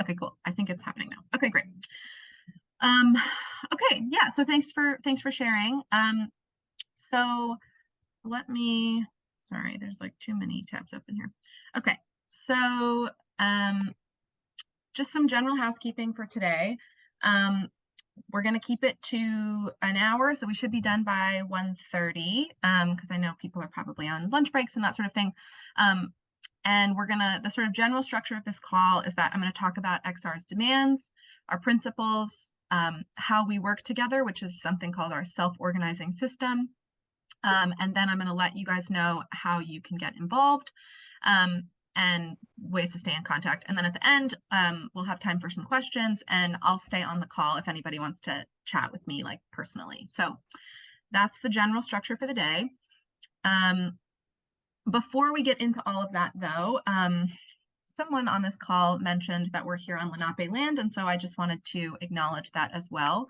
Okay, cool. I think it's happening now. Okay, great. Okay, yeah, so thanks for sharing. So let me, sorry, there's like too many tabs open here. Okay, so just some general housekeeping for today. We're going to keep it to an hour, so we should be done by 1:30, because I know people are probably on lunch breaks and that sort of thing. And the sort of general structure of this call is that I'm going to talk about XR's demands, our principles, how we work together, which is something called our self-organizing system. And then I'm going to let you guys know how you can get involved, and ways to stay in contact. And then at the end, we'll have time for some questions, and I'll stay on the call if anybody wants to chat with me, like personally. So that's the general structure for the day. Before we get into all of that, though, someone on this call mentioned that we're here on Lenape land, and so I just wanted to acknowledge that as well.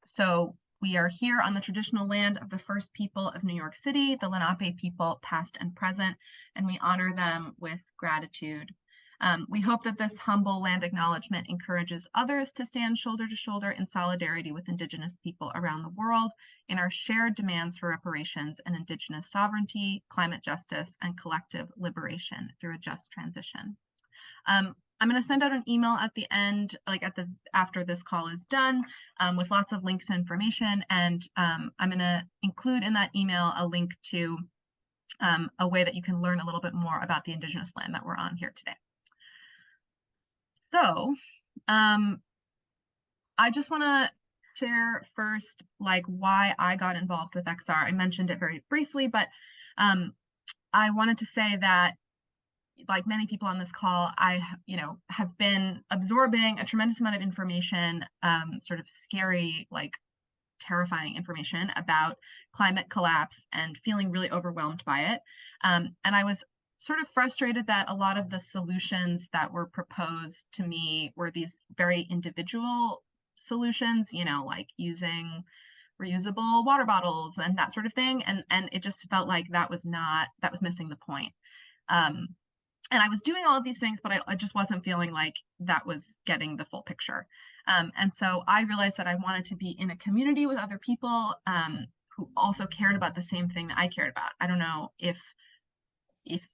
So we are here on the traditional land of the first people of New York City, the Lenape people, past and present, and we honor them with gratitude. We hope that this humble land acknowledgement encourages others to stand shoulder to shoulder in solidarity with Indigenous people around the world in our shared demands for reparations and Indigenous sovereignty, climate justice, and collective liberation through a just transition. I'm going to send out an email at the end, after this call is done, with lots of links and information. And I'm going to include in that email a link to a way that you can learn a little bit more about the Indigenous land that we're on here today. So I just want to share first, why I got involved with XR. I mentioned it very briefly, but I wanted to say that, like many people on this call, I have been absorbing a tremendous amount of information, sort of scary, terrifying information about climate collapse, and feeling really overwhelmed by it. And I was sort of frustrated that a lot of the solutions that were proposed to me were these very individual solutions, like using reusable water bottles and that sort of thing. And it just felt like that was missing the point. And I was doing all of these things, but I just wasn't feeling like that was getting the full picture. And so I realized that I wanted to be in a community with other people who also cared about the same thing that I cared about. I don't know if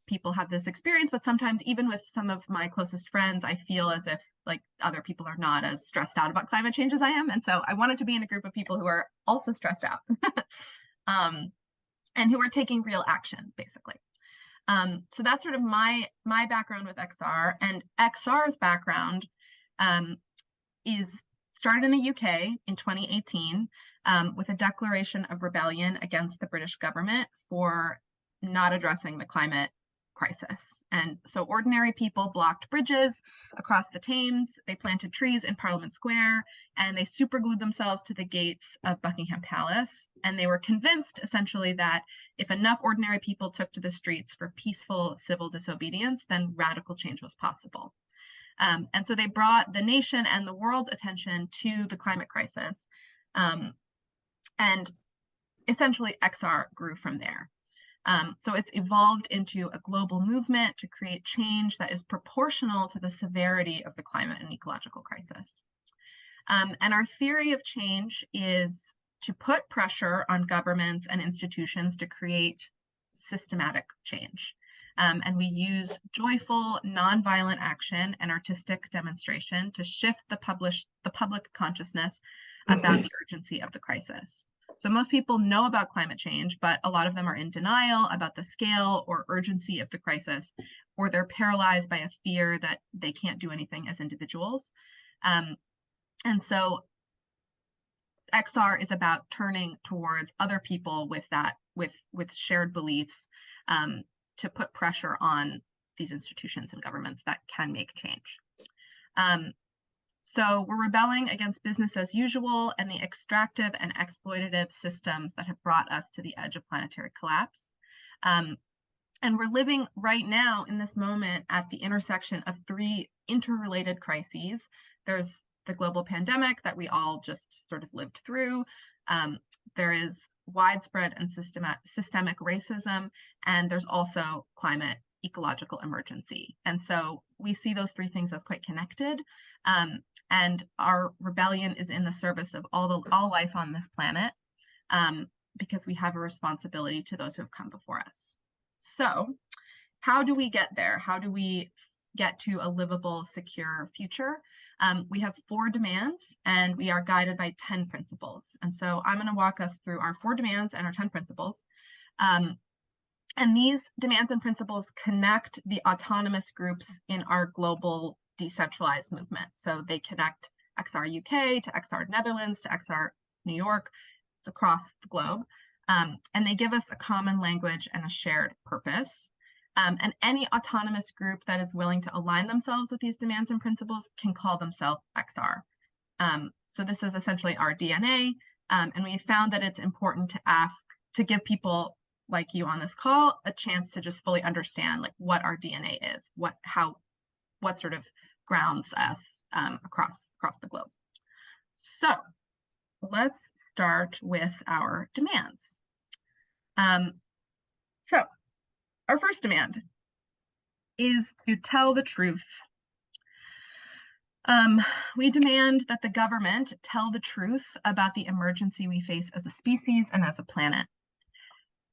people have this experience, but sometimes even with some of my closest friends, I feel as if other people are not as stressed out about climate change as I am. And so I wanted to be in a group of people who are also stressed out and who are taking real action, basically. So that's sort of my background with XR, and XR's background is started in the UK in 2018 with a declaration of rebellion against the British government for not addressing the climate crisis. And so ordinary people blocked bridges across the Thames, they planted trees in Parliament Square, and they superglued themselves to the gates of Buckingham Palace. And they were convinced, essentially, that if enough ordinary people took to the streets for peaceful civil disobedience, then radical change was possible. And so they brought the nation and the world's attention to the climate crisis. And essentially, XR grew from there. So it's evolved into a global movement to create change that is proportional to the severity of the climate and ecological crisis. And our theory of change is to put pressure on governments and institutions to create systematic change. And we use joyful, nonviolent action and artistic demonstration to shift the public consciousness about the urgency of the crisis. So most people know about climate change, but a lot of them are in denial about the scale or urgency of the crisis, or they're paralyzed by a fear that they can't do anything as individuals. And so XR is about turning towards other people with shared beliefs to put pressure on these institutions and governments that can make change. So we're rebelling against business as usual and the extractive and exploitative systems that have brought us to the edge of planetary collapse. And we're living right now in this moment at the intersection of three interrelated crises. There's the global pandemic that we all just sort of lived through. There is widespread and systemic racism, and there's also climate ecological emergency. And so we see those three things as quite connected. And our rebellion is in the service of all life on this planet, because we have a responsibility to those who have come before us. So how do we get there? How do we get to a livable, secure future? We have 4 demands, and we are guided by 10 principles. And so I'm going to walk us through our 4 demands and our 10 principles. And these demands and principles connect the autonomous groups in our global decentralized movement. So they connect XR UK to XR Netherlands to XR New York. It's across the globe. And they give us a common language and a shared purpose. And any autonomous group that is willing to align themselves with these demands and principles can call themselves XR. So this is essentially our DNA. And we found that it's important to give people like you on this call a chance to just fully understand like what our DNA is, what sort of grounds us across the globe. So let's start with our demands. So our first demand is to tell the truth. We demand that the government tell the truth about the emergency we face as a species and as a planet.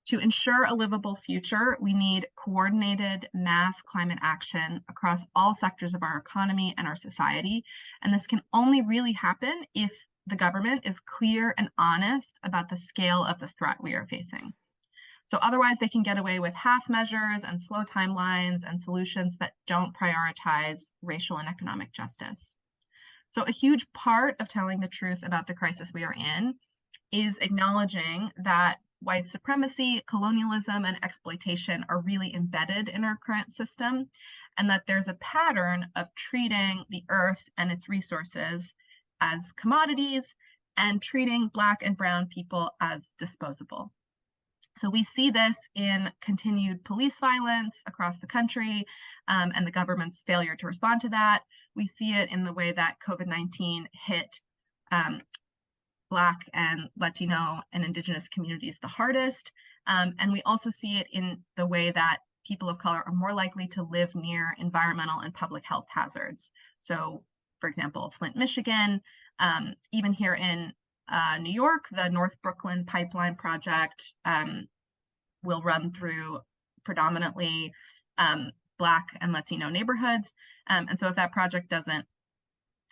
To ensure a livable future, we need coordinated mass climate action across all sectors of our economy and our society. And this can only really happen if the government is clear and honest about the scale of the threat we are facing. So otherwise, they can get away with half measures and slow timelines and solutions that don't prioritize racial and economic justice. So a huge part of telling the truth about the crisis we are in is acknowledging that white supremacy, colonialism, and exploitation are really embedded in our current system, and that there's a pattern of treating the earth and its resources as commodities and treating Black and Brown people as disposable. So we see this in continued police violence across the country, and the government's failure to respond to that. We see it in the way that COVID-19 hit Black and Latino and Indigenous communities the hardest. And we also see it in the way that people of color are more likely to live near environmental and public health hazards. So, for example, Flint, Michigan, even here in New York, the North Brooklyn Pipeline Project will run through predominantly Black and Latino neighborhoods. And so if that project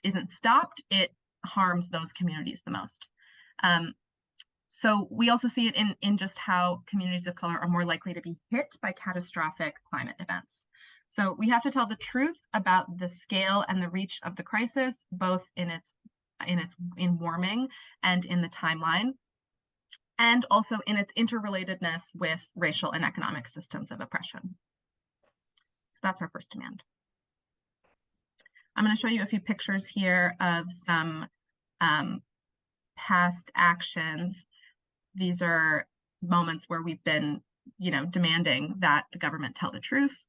isn't stopped, it harms those communities the most. So we also see it in just how communities of color are more likely to be hit by catastrophic climate events. So we have to tell the truth about the scale and the reach of the crisis, both in warming and in the timeline, and also in its interrelatedness with racial and economic systems of oppression. So that's our first demand. I'm going to show you a few pictures here of some past actions. These are moments where we've been, demanding that the government tell the truth.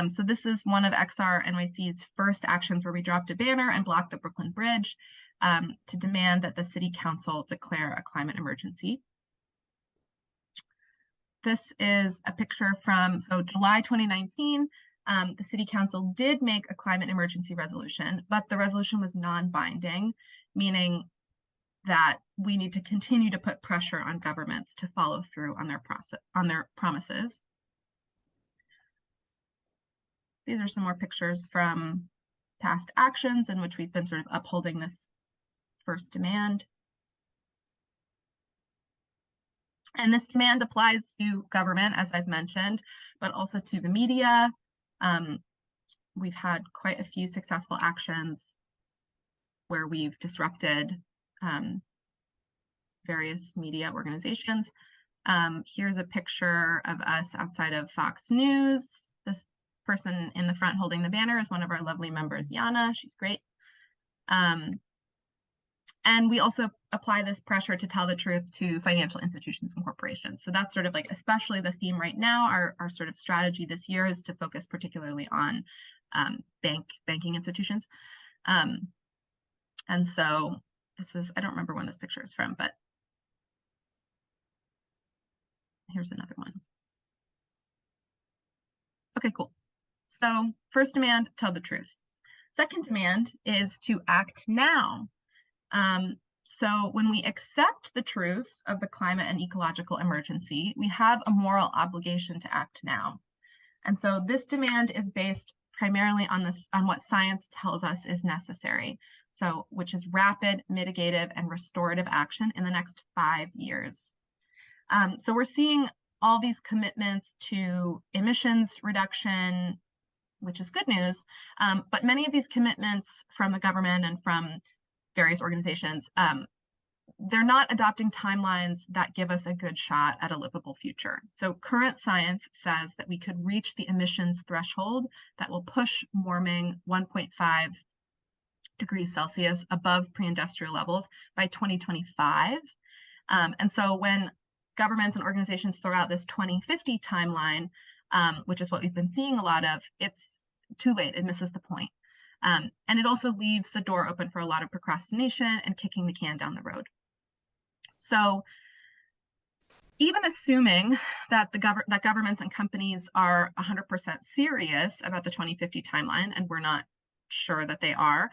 So this is one of XR NYC's first actions where we dropped a banner and blocked the Brooklyn Bridge to demand that the city council declare a climate emergency. This is a picture from July 2019. The city council did make a climate emergency resolution, but the resolution was non-binding, meaning that we need to continue to put pressure on governments to follow through on their promises. These are some more pictures from past actions in which we've been sort of upholding this first demand. And this demand applies to government, as I've mentioned, but also to the media. We've had quite a few successful actions where we've disrupted various media organizations. Here's a picture of us outside of Fox News. This person in the front holding the banner is one of our lovely members, Yana. She's great. And we also apply this pressure to tell the truth to financial institutions and corporations. So that's sort of like especially the theme right now. Our sort of strategy this year is to focus particularly on banking institutions. And so this is, I don't remember when this picture is from, but here's another one. Okay, cool. So first demand, tell the truth. Second demand is to act now. So when we accept the truth of the climate and ecological emergency, we have a moral obligation to act now. And so this demand is based primarily on what science tells us is necessary. So which is rapid, mitigative, and restorative action in the next 5 years. So we're seeing all these commitments to emissions reduction, which is good news. But many of these commitments from the government and from various organizations, they're not adopting timelines that give us a good shot at a livable future. So current science says that we could reach the emissions threshold that will push warming 1.5 degrees Celsius above pre-industrial levels by 2025. And so when governments and organizations throw out this 2050 timeline, which is what we've been seeing a lot of, it's too late. It misses the point. And it also leaves the door open for a lot of procrastination and kicking the can down the road. So even assuming that that governments and companies are 100% serious about the 2050 timeline, and we're not sure that they are,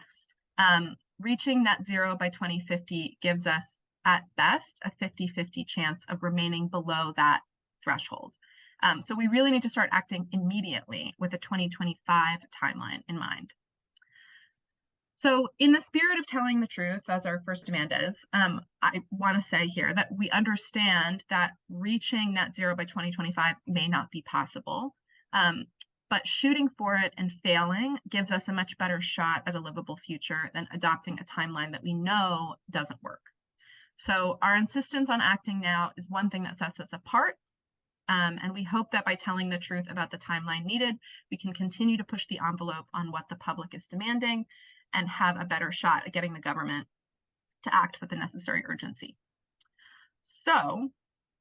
reaching net zero by 2050 gives us at best a 50-50 chance of remaining below that threshold. So we really need to start acting immediately with a 2025 timeline in mind. So in the spirit of telling the truth, as our first demand is, I want to say here that we understand that reaching net zero by 2025 may not be possible, but shooting for it and failing gives us a much better shot at a livable future than adopting a timeline that we know doesn't work. So our insistence on acting now is one thing that sets us apart. And we hope that by telling the truth about the timeline needed, we can continue to push the envelope on what the public is demanding and have a better shot at getting the government to act with the necessary urgency. So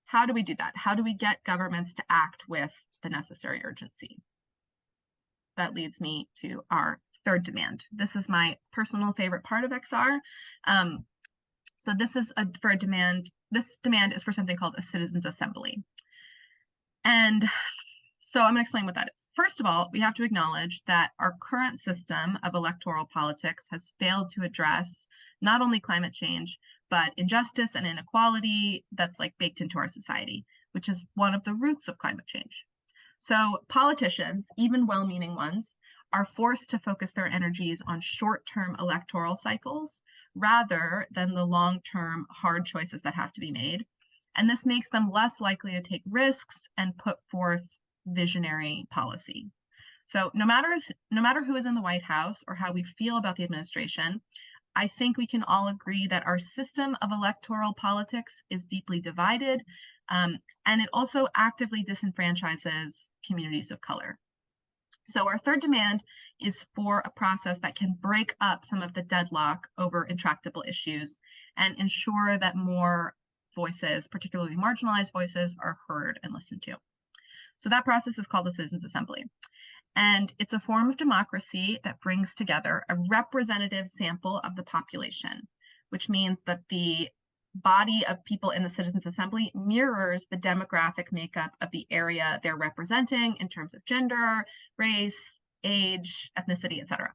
how do we do that? How do we get governments to act with the necessary urgency? That leads me to our third demand. This is my personal favorite part of XR. So this is for a demand. This demand is for something called a citizens' assembly. And so I'm going to explain what that is. First of all, we have to acknowledge that our current system of electoral politics has failed to address not only climate change, but injustice and inequality that's like baked into our society, which is one of the roots of climate change. So politicians, even well-meaning ones, are forced to focus their energies on short-term electoral cycles rather than the long-term hard choices that have to be made. And this makes them less likely to take risks and put forth visionary policy. So no matter who is in the White House or how we feel about the administration, I think we can all agree that our system of electoral politics is deeply divided, and it also actively disenfranchises communities of color. So our third demand is for a process that can break up some of the deadlock over intractable issues and ensure that more voices, particularly marginalized voices, are heard and listened to. So that process is called the Citizens' Assembly. And it's a form of democracy that brings together a representative sample of the population, which means that the body of people in the Citizens' Assembly mirrors the demographic makeup of the area they're representing in terms of gender, race, age, ethnicity, etc.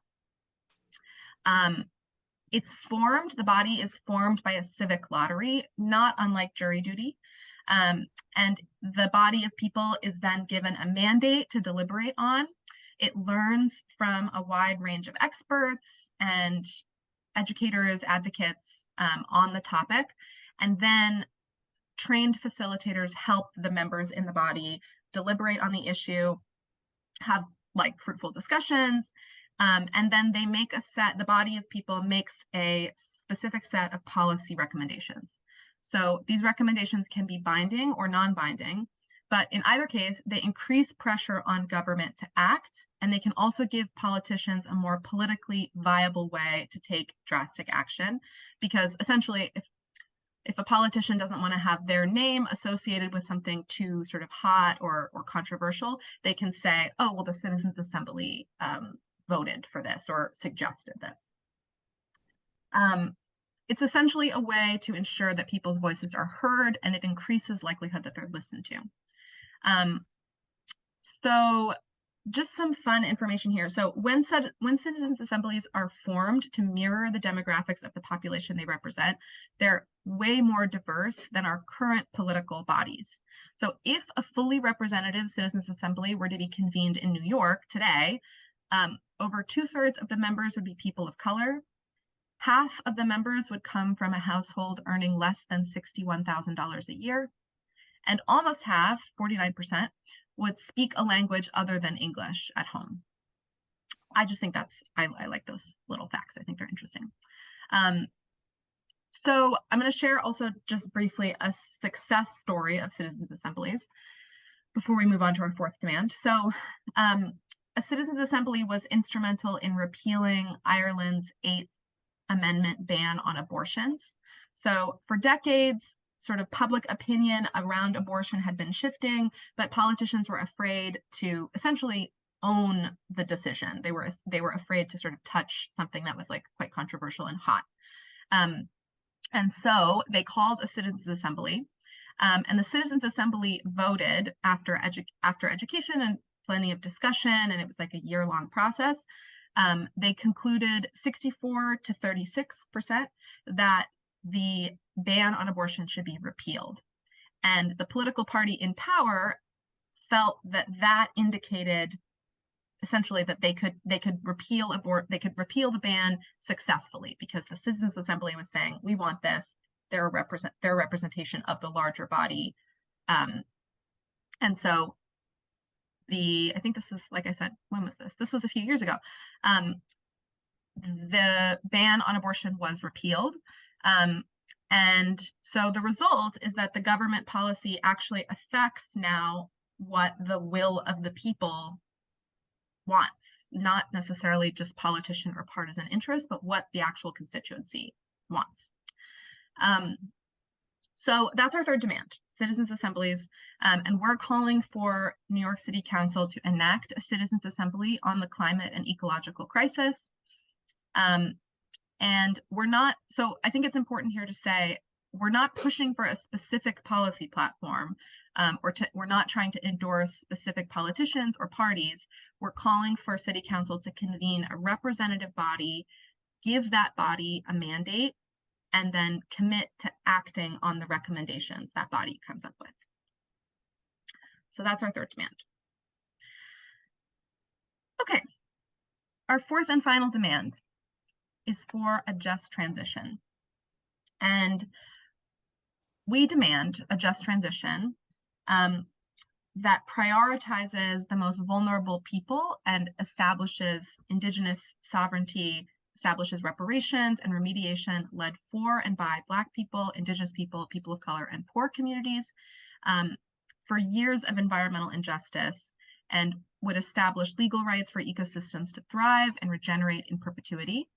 The body is formed by a civic lottery, not unlike jury duty. And the body of people is then given a mandate to deliberate on. It learns from a wide range of experts and educators, advocates on the topic, and then trained facilitators help the members in the body deliberate on the issue, have like fruitful discussions, and then they make the body of people makes a specific set of policy recommendations. So these recommendations can be binding or non-binding, but in either case, they increase pressure on government to act, and they can also give politicians a more politically viable way to take drastic action. Because essentially, if a politician doesn't want to have their name associated with something too sort of hot or controversial, they can say, oh, well, the Citizens' Assembly voted for this or suggested this. It's essentially a way to ensure that people's voices are heard, and it increases likelihood that they're listened to. So just some fun information here. So when citizens assemblies are formed to mirror the demographics of the population they represent, they're way more diverse than our current political bodies. So if a fully representative citizens assembly were to be convened in New York today, over 2/3 of the members would be people of color. Half of the members would come from a household earning less than $61,000 a year. And almost half, 49%, would speak a language other than English at home. I just think I like those little facts. I think they're interesting. So I'm going to share also just briefly a success story of citizens' assemblies before we move on to our fourth demand. So a citizens' assembly was instrumental in repealing Ireland's 8th Amendment ban on abortions. So for decades, sort of public opinion around abortion had been shifting, but politicians were afraid to essentially own the decision. They were afraid to sort of touch something that was like quite controversial and hot. And so they called a citizens' assembly, and the citizens' assembly voted after education and plenty of discussion, and it was like a year-long process. They concluded 64 to 36% that the ban on abortion should be repealed. And the political party in power felt that that indicated essentially that they could repeal the ban successfully, because the citizens assembly was saying, we want this, they're a representation of the larger body. And so I think this is, like I said, when was this? This was a few years ago. The ban on abortion was repealed. And so the result is that the government policy actually affects now what the will of the people wants, not necessarily just politician or partisan interest, but what the actual constituency wants. So that's our third demand, citizens' assemblies, and we're calling for New York City Council to enact a citizens' assembly on the climate and ecological crisis. And we're not, so I think it's important here to say, we're not pushing for a specific policy platform, we're not trying to endorse specific politicians or parties. We're calling for City Council to convene a representative body, give that body a mandate, and then commit to acting on the recommendations that body comes up with. So that's our third demand. Okay, our fourth and final demand is for a just transition. And we demand a just transition that prioritizes the most vulnerable people and establishes Indigenous sovereignty, establishes reparations and remediation led for and by Black people, Indigenous people, people of color, and poor communities for years of environmental injustice, and would establish legal rights for ecosystems to thrive and regenerate in perpetuity,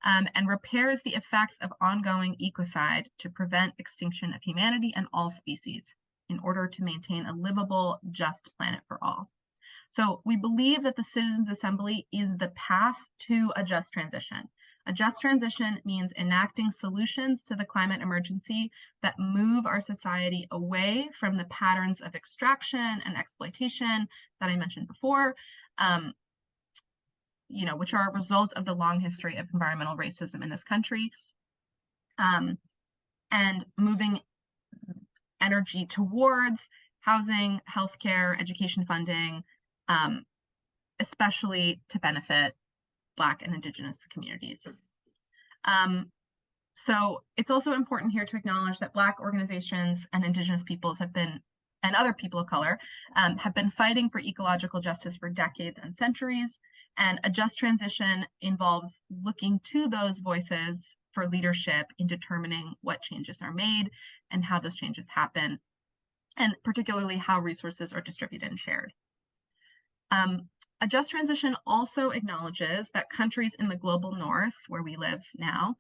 and repairs the effects of ongoing ecocide to prevent extinction of humanity and all species in order to maintain a livable, just planet for all. So we believe that the Citizens Assembly is the path to a just transition. A just transition means enacting solutions to the climate emergency that move our society away from the patterns of extraction and exploitation that I mentioned before, which are a result of the long history of environmental racism in this country, and moving energy towards housing, healthcare, education funding, especially to benefit Black and Indigenous communities. So it's also important here to acknowledge that Black organizations and Indigenous peoples have been, and other people of color, have been fighting for ecological justice for decades and centuries. And a just transition involves looking to those voices for leadership in determining what changes are made and how those changes happen, and particularly how resources are distributed and shared. A just transition also acknowledges that countries in the global north, where we live now,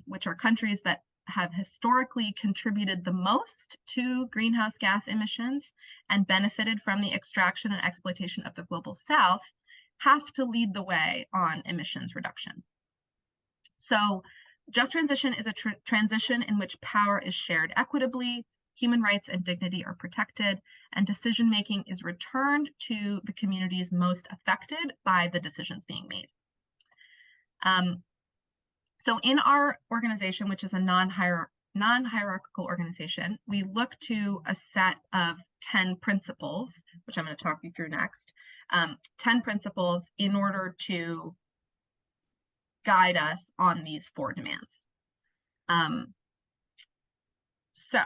which are countries that have historically contributed the most to greenhouse gas emissions and benefited from the extraction and exploitation of the global south, have to lead the way on emissions reduction. So just transition is a transition in which power is shared equitably, human rights and dignity are protected, and decision-making is returned to the communities most affected by the decisions being made. So in our organization, which is a non-hierarchical organization, we look to a set of 10 principles, which I'm going to talk you through next, 10 principles in order to guide us on these 4 demands. So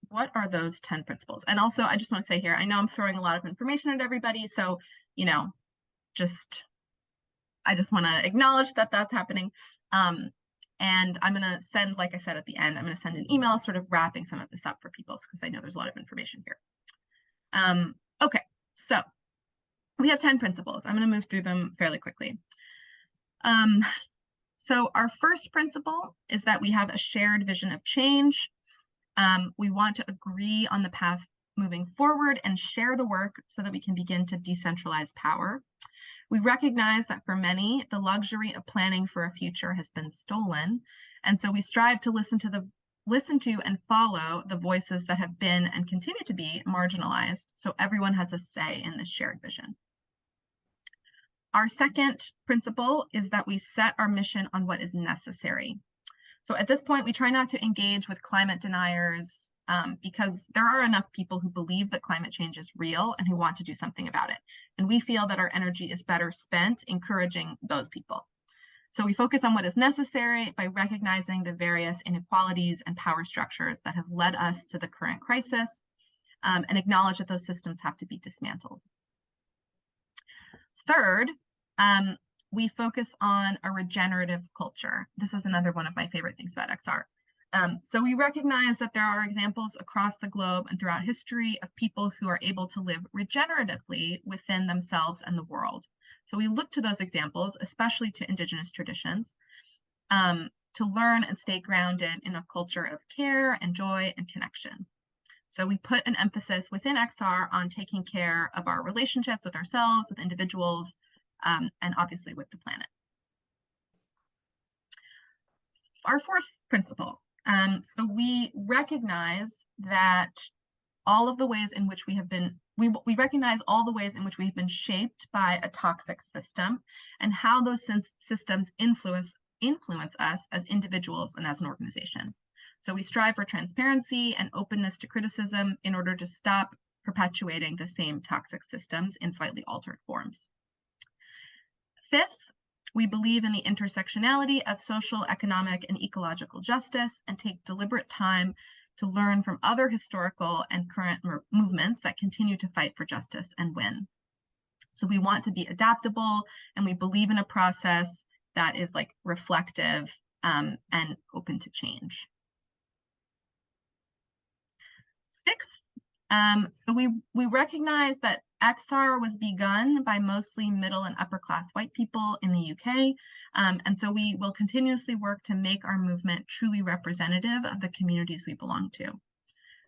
what are those 10 principles? And also, I just want to say here, I know I'm throwing a lot of information at everybody, so, you know, I just want to acknowledge that that's happening. And I'm going to send, like I said at the end, I'm going to send an email sort of wrapping some of this up for people because I know there's a lot of information here. Okay, so we have 10 principles. I'm going to move through them fairly quickly. So our first principle is that we have a shared vision of change. We want to agree on the path moving forward and share the work so that we can begin to decentralize power. We recognize that for many, the luxury of planning for a future has been stolen, and so we strive to listen to and follow the voices that have been and continue to be marginalized, so everyone has a say in this shared vision. Our second principle is that we set our mission on what is necessary. So at this point, we try not to engage with climate deniers because there are enough people who believe that climate change is real and who want to do something about it. And we feel that our energy is better spent encouraging those people. So we focus on what is necessary by recognizing the various inequalities and power structures that have led us to the current crisis and acknowledge that those systems have to be dismantled. Third, we focus on a regenerative culture. This is another one of my favorite things about XR. So we recognize that there are examples across the globe and throughout history of people who are able to live regeneratively within themselves and the world. So we look to those examples, especially to Indigenous traditions, to learn and stay grounded in a culture of care and joy and connection. So we put an emphasis within XR on taking care of our relationship with ourselves, with individuals, and obviously with the planet. Our fourth principle. So we recognize that all of the ways in which we have been, we recognize all the ways in which we have been shaped by a toxic system and how those systems influence us as individuals and as an organization. So we strive for transparency and openness to criticism in order to stop perpetuating the same toxic systems in slightly altered forms. Fifth, we believe in the intersectionality of social, economic, and ecological justice and take deliberate time to learn from other historical and current movements that continue to fight for justice and win. So we want to be adaptable, and we believe in a process that is like reflective and open to change. Sixth, so we recognize that XR was begun by mostly middle and upper class white people in the UK, and so we will continuously work to make our movement truly representative of the communities we belong to.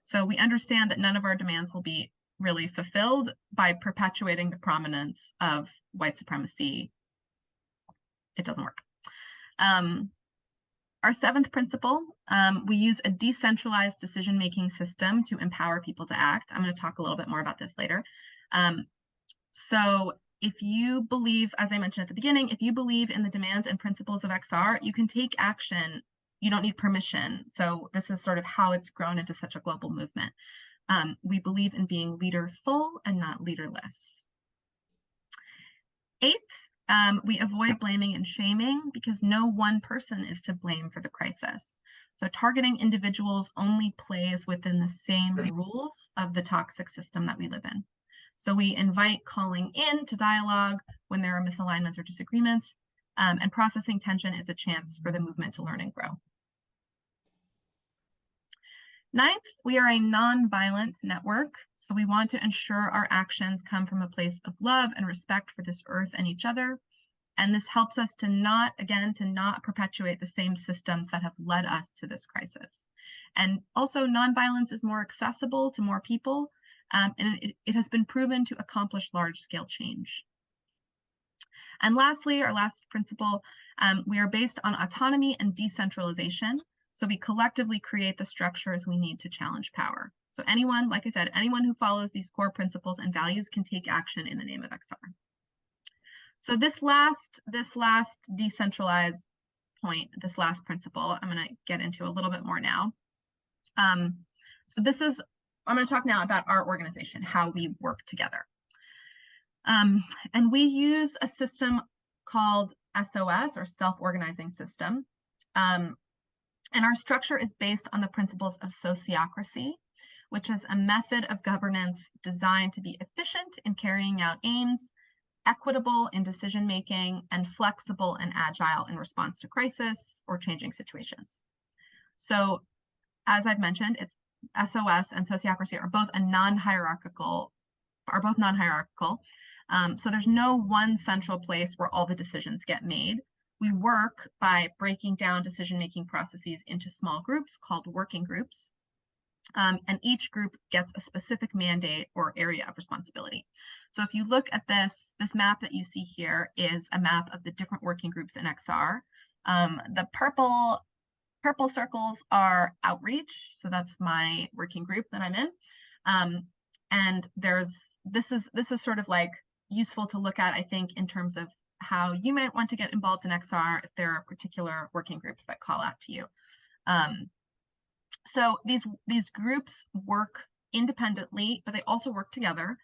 So we understand that none of our demands will be really fulfilled by perpetuating the prominence of white supremacy. It doesn't work. Our seventh principle, we use a decentralized decision-making system to empower people to act. I'm going to talk a little bit more about this later. So if you believe, as I mentioned at the beginning, if you believe in the demands and principles of XR, you can take action. You don't need permission. So this is sort of how it's grown into such a global movement. We believe in being leaderful and not leaderless. Eighth, we avoid blaming and shaming because no one person is to blame for the crisis. So targeting individuals only plays within the same rules of the toxic system that we live in. So we invite calling in to dialogue when there are misalignments or disagreements, and processing tension is a chance for the movement to learn and grow. Ninth, we are a non-violent network, so we want to ensure our actions come from a place of love and respect for this earth and each other. And this helps us to not perpetuate the same systems that have led us to this crisis. And also, non-violence is more accessible to more people, and it has been proven to accomplish large-scale change. And lastly, our last principle, we are based on autonomy and decentralization. So we collectively create the structures we need to challenge power. So anyone, like I said, anyone who follows these core principles and values can take action in the name of XR. So this last decentralized point, this last principle, I'm going to get into a little bit more now. So I'm going to talk now about our organization, how we work together. And we use a system called SOS, or self-organizing system. And our structure is based on the principles of sociocracy, which is a method of governance designed to be efficient in carrying out aims, equitable in decision-making, and flexible and agile in response to crisis or changing situations. So as I've mentioned, it's SOS and sociocracy are both non-hierarchical. So there's no one central place where all the decisions get made. We work by breaking down decision-making processes into small groups called working groups. And each group gets a specific mandate or area of responsibility. So if you look at this map that you see here is a map of the different working groups in XR. The purple circles are outreach. So that's my working group that I'm in. And this is sort of like useful to look at, I think, in terms of how you might want to get involved in XR if there are particular working groups that call out to you. So these groups work independently, but they also work together.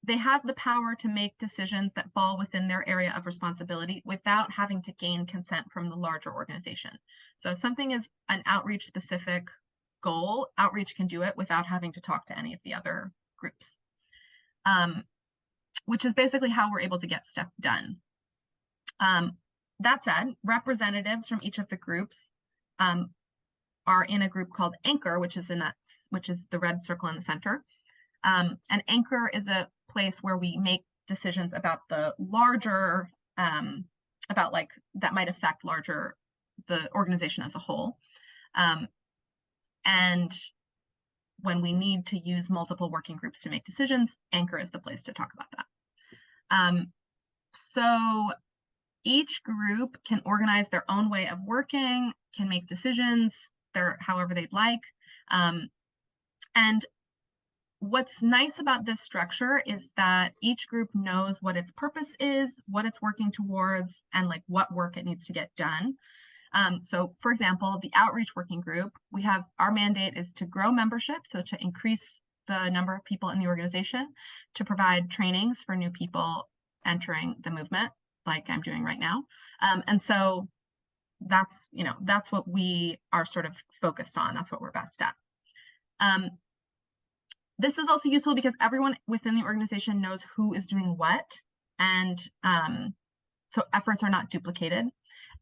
They have the power to make decisions that fall within their area of responsibility without having to gain consent from the larger organization. So if something is an outreach specific goal, outreach can do it without having to talk to any of the other groups, which is basically how we're able to get stuff done. That said, representatives from each of the groups are in a group called Anchor, which is the red circle in the center. And Anchor is a place where we make decisions about the larger, that might affect the organization as a whole. And when we need to use multiple working groups to make decisions, Anchor is the place to talk about that. So each group can organize their own way of working, can make decisions however they'd like. And what's nice about this structure is that each group knows what its purpose is, what it's working towards, and like what work it needs to get done. So for example, the outreach working group, our mandate is to grow membership, so to increase the number of people in the organization, to provide trainings for new people entering the movement, like I'm doing right now. And so that's what we are sort of focused on. That's what we're best at. This is also useful because everyone within the organization knows who is doing what, and so efforts are not duplicated.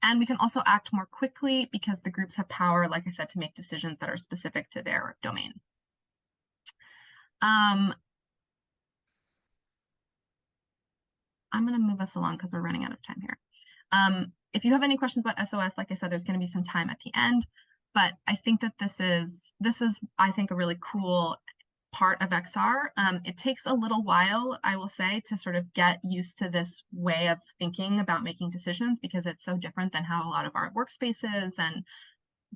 And we can also act more quickly because the groups have power, like I said, to make decisions that are specific to their domain. I'm going to move us along because we're running out of time here. If you have any questions about SOS, like I said, there's going to be some time at the end, but I think that this is I think, a really cool part of XR. It takes a little while, I will say, to sort of get used to this way of thinking about making decisions because it's so different than how a lot of our workspaces and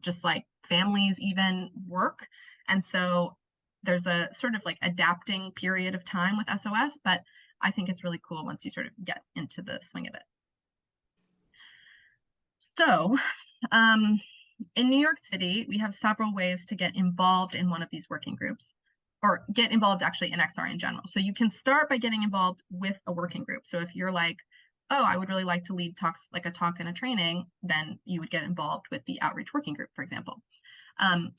just like families even work. And so there's a sort of like adapting period of time with SOS, but I think it's really cool once you sort of get into the swing of it. So in New York City, we have several ways to get involved in one of these working groups, or get involved actually in XR in general. So you can start by getting involved with a working group. So if you're like, oh, I would really like to lead talks, like a talk and a training, then you would get involved with the outreach working group, for example.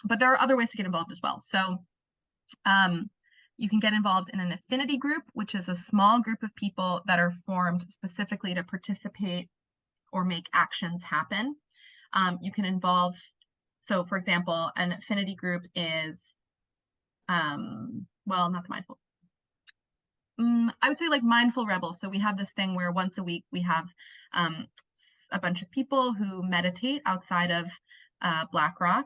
But there are other ways to get involved as well. So you can get involved in an affinity group, which is a small group of people that are formed specifically to participate or make actions happen. You can involve, so for example, an affinity group is, well, not the mindful. I would say like mindful rebels. So we have this thing where once a week we have a bunch of people who meditate outside of BlackRock,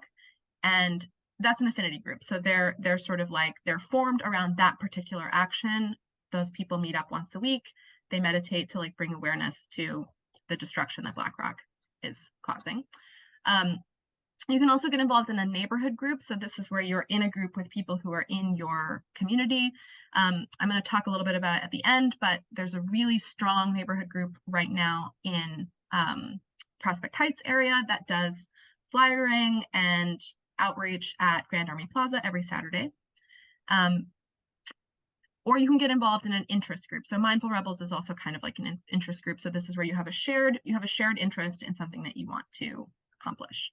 and that's an affinity group. So they're sort of like, they're formed around that particular action. Those people meet up once a week. They meditate to like bring awareness to the destruction that BlackRock is causing. You can also get involved in a neighborhood group. So this is where you're in a group with people who are in your community. I'm going to talk a little bit about it at the end, but there's a really strong neighborhood group right now in Prospect Heights area that does flyering and outreach at Grand Army Plaza every Saturday. Or you can get involved in an interest group. So Mindful Rebels is also kind of like an interest group. So this is where you have a shared interest in something that you want to accomplish.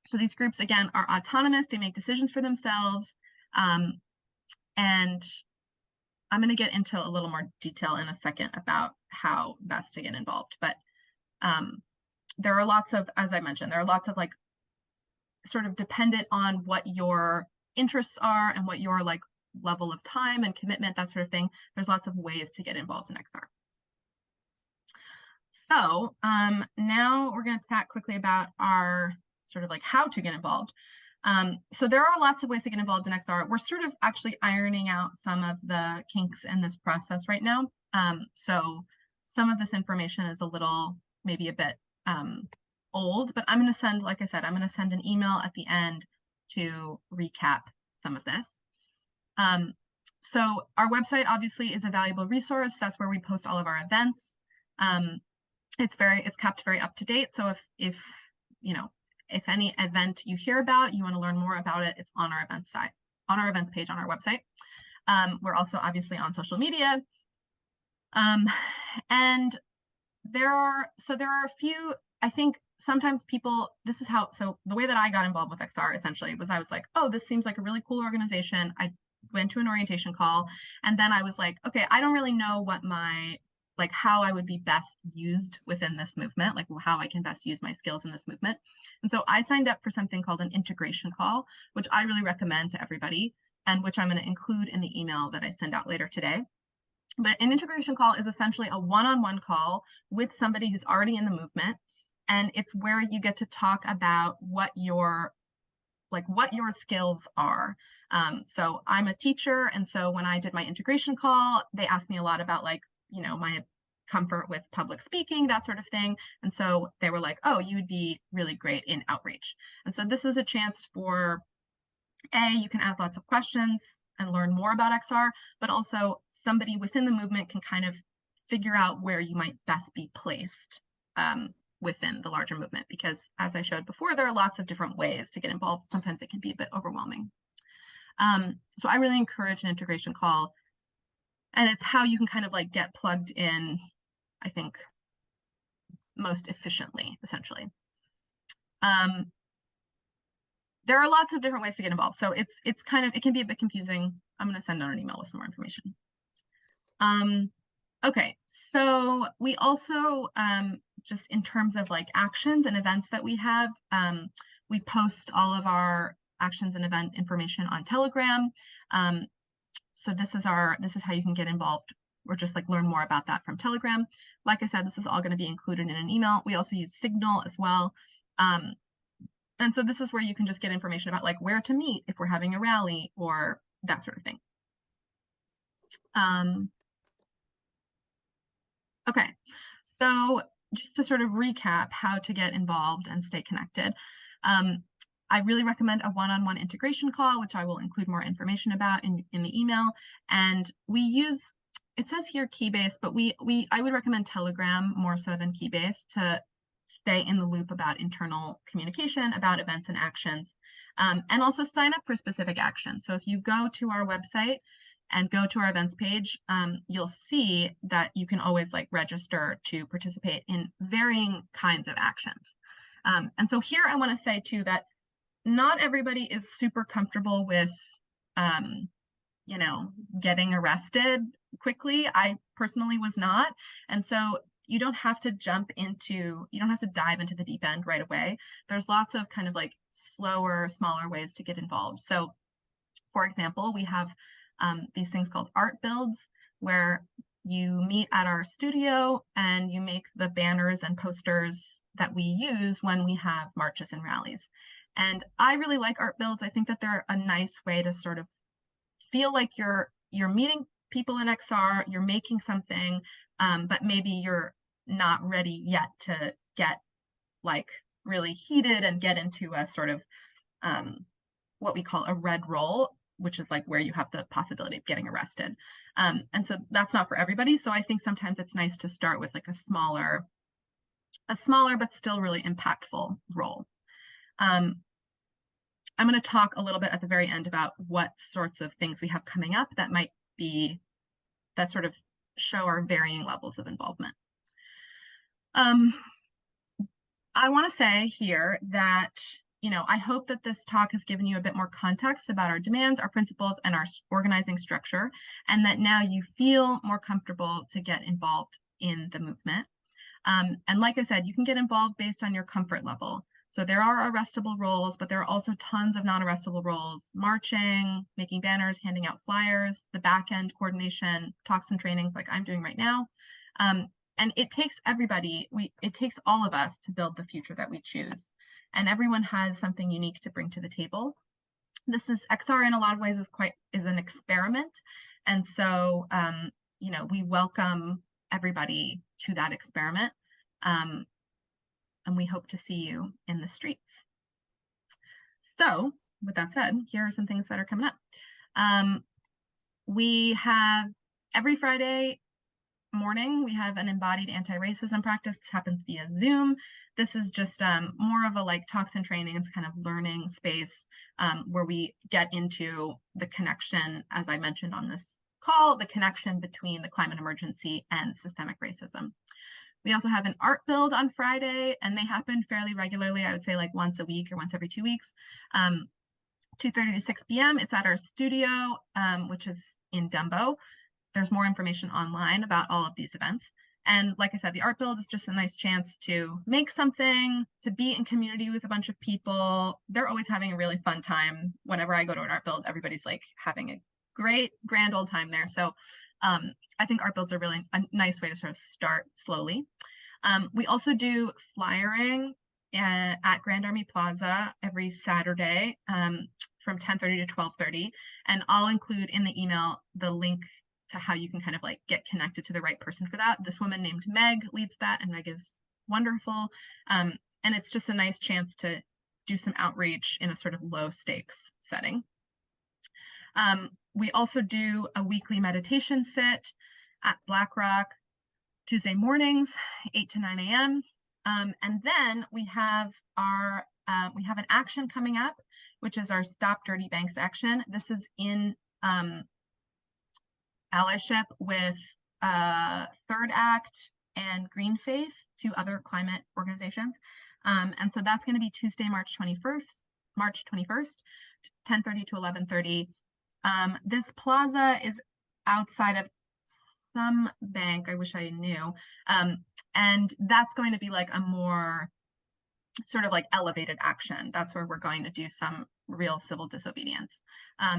So these groups, again, are autonomous. They make decisions for themselves. And I'm going to get into a little more detail in a second about how best to get involved. But there are lots of, as I mentioned, there are lots of like sort of dependent on what your interests are and what your like level of time and commitment, that sort of thing. There's lots of ways to get involved in XR. So now we're going to chat quickly about our sort of like how to get involved. So there are lots of ways to get involved in XR. We're sort of actually ironing out some of the kinks in this process right now. So some of this information is a little, maybe a bit old, but I'm going to send, like I said, I'm going to send an email at the end to recap some of this. So our website obviously is a valuable resource. That's where we post all of our events. It's kept very up to date. So if you know, if any event you hear about, you want to learn more about it, it's on our events site, on our events page on our website. We're also obviously on social media. And there are a few, I think sometimes people, so the way that I got involved with XR essentially was I was like, oh, this seems like a really cool organization. I went to an orientation call, and then I was like, okay, I don't really know what how I would be best used within this movement, like how I can best use my skills in this movement. And so I signed up for something called an integration call, which I really recommend to everybody, and which I'm going to include in the email that I send out later today. But an integration call is essentially a one-on-one call with somebody who's already in the movement. And it's where you get to talk about what your skills are. So I'm a teacher. And so when I did my integration call, they asked me a lot about my comfort with public speaking, that sort of thing. And so they were like, oh, you would be really great in outreach. And so this is a chance for, you can ask lots of questions and learn more about XR, but also somebody within the movement can kind of figure out where you might best be placed within the larger movement. Because as I showed before, there are lots of different ways to get involved. Sometimes it can be a bit overwhelming. So I really encourage an integration call. And it's how you can kind of like get plugged in, I think, most efficiently, essentially. There are lots of different ways to get involved. So it can be a bit confusing. I'm going to send out an email with some more information. Okay, so we also, just in terms of like actions and events that we have, we post all of our actions and event information on Telegram. So this is how you can get involved or just like learn more about that from Telegram. Like I said, this is all going to be included in an email. We also use Signal as well. And so this is where you can just get information about like where to meet if we're having a rally or that sort of thing. Okay, so just to sort of recap how to get involved and stay connected. I really recommend a one-on-one integration call, which I will include more information about in the email. And we use, it says here Keybase, but I would recommend Telegram more so than Keybase to stay in the loop about internal communication, about events and actions, and also sign up for specific actions. So if you go to our website and go to our events page, you'll see that you can always like register to participate in varying kinds of actions. And so here I want to say too that not everybody is super comfortable with, getting arrested quickly. I personally was not. And so you don't have to dive into the deep end right away. There's lots of kind of like slower, smaller ways to get involved. So for example, we have these things called art builds where you meet at our studio and you make the banners and posters that we use when we have marches and rallies. And I really like art builds. I think that they're a nice way to sort of feel like you're meeting people in XR, you're making something, but maybe you're not ready yet to get like really heated and get into a sort of what we call a red roll, which is like where you have the possibility of getting arrested. And so that's not for everybody. So I think sometimes it's nice to start with like a smaller but still really impactful role. I'm going to talk a little bit at the very end about what sorts of things we have coming up that sort of show our varying levels of involvement. I want to say here that, I hope that this talk has given you a bit more context about our demands, our principles, and our organizing structure, and that now you feel more comfortable to get involved in the movement. And like I said, you can get involved based on your comfort level. So there are arrestable roles, but there are also tons of non-arrestable roles: marching, making banners, handing out flyers, the back end coordination, talks and trainings like I'm doing right now. And it takes everybody, it takes all of us to build the future that we choose. And everyone has something unique to bring to the table. This is XR in a lot of ways is an experiment. And so, we welcome everybody to that experiment. And we hope to see you in the streets. So with that said, here are some things that are coming up. We have every Friday morning, we have an embodied anti-racism practice. This happens via Zoom. This is just more of a like talks and trainings kind of learning space where we get into the connection, as I mentioned on this call, the connection between the climate emergency and systemic racism. We also have an art build on Friday, and they happen fairly regularly. I would say like once a week or once every 2 weeks, 2:30 to 6 p.m. It's at our studio, which is in Dumbo. There's more information online about all of these events. And like I said, the art build is just a nice chance to make something, to be in community with a bunch of people. They're always having a really fun time. Whenever I go to an art build, everybody's like having a great, grand old time there. So I think art builds are really a nice way to sort of start slowly. We also do flyering at Grand Army Plaza every Saturday from 10:30 to 12:30. And I'll include in the email the link to how you can kind of like get connected to the right person for that. This woman named Meg leads that, and Meg is wonderful. And it's just a nice chance to do some outreach in a sort of low stakes setting. We also do a weekly meditation sit at Black Rock Tuesday mornings, 8 to 9 a.m. And then we have an action coming up, which is our Stop Dirty Banks action. This is in allyship with Third Act and Green Faith, two other climate organizations. And so that's going to be Tuesday, March 21st, 10:30 to 11:30. This plaza is outside of some bank, I wish I knew. And that's going to be like a more sort of like elevated action. That's where we're going to do some real civil disobedience.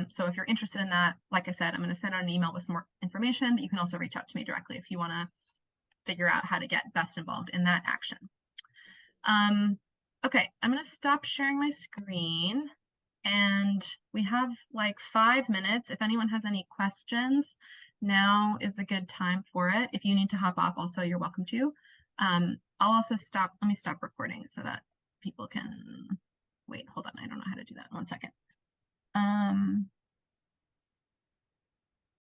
So if you're interested in that, like I said, I'm going to send out an email with some more information, but you can also reach out to me directly if you want to figure out how to get best involved in that action. Okay, I'm going to stop sharing my screen, and we have like 5 minutes. If anyone has any questions, now is a good time for it. If you need to hop off also, you're welcome to. I'll also let me stop recording so that people can, wait, hold on, I don't know how to do that. 1 second.